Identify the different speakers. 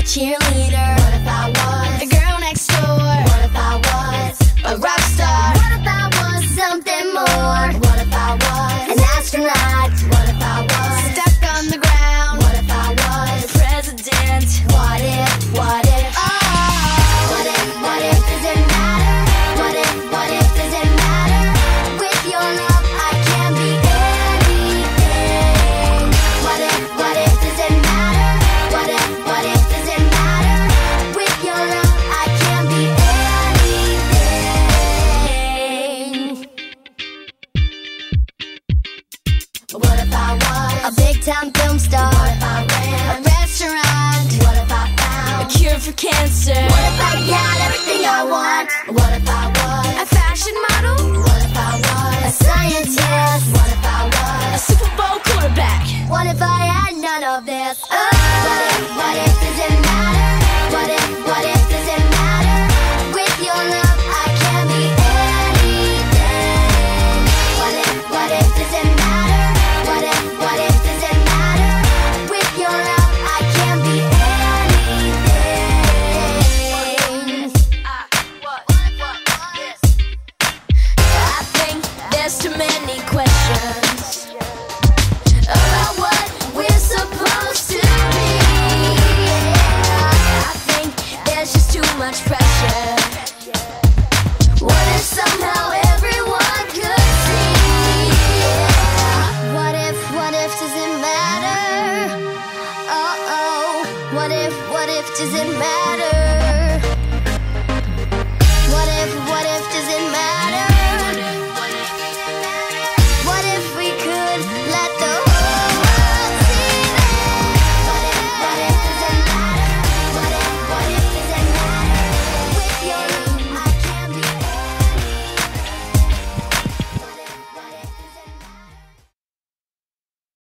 Speaker 1: cheerleader? What if I was the girl next door? What if I was a rock star? What if I was something more? What if I was an astronaut? What if I was stuck on the ground? What if I was the president? What if, what if? Oh, what if does it matter? What if does it matter? With your love I can be anything. What if does it matter? What if does it matter? With your love I can be anything. What if I was a big time film star? What if I ran a restaurant? What if I found a cure for cancer? What if I got everything I want? What if I was a fashion model? What if I was a scientist? What if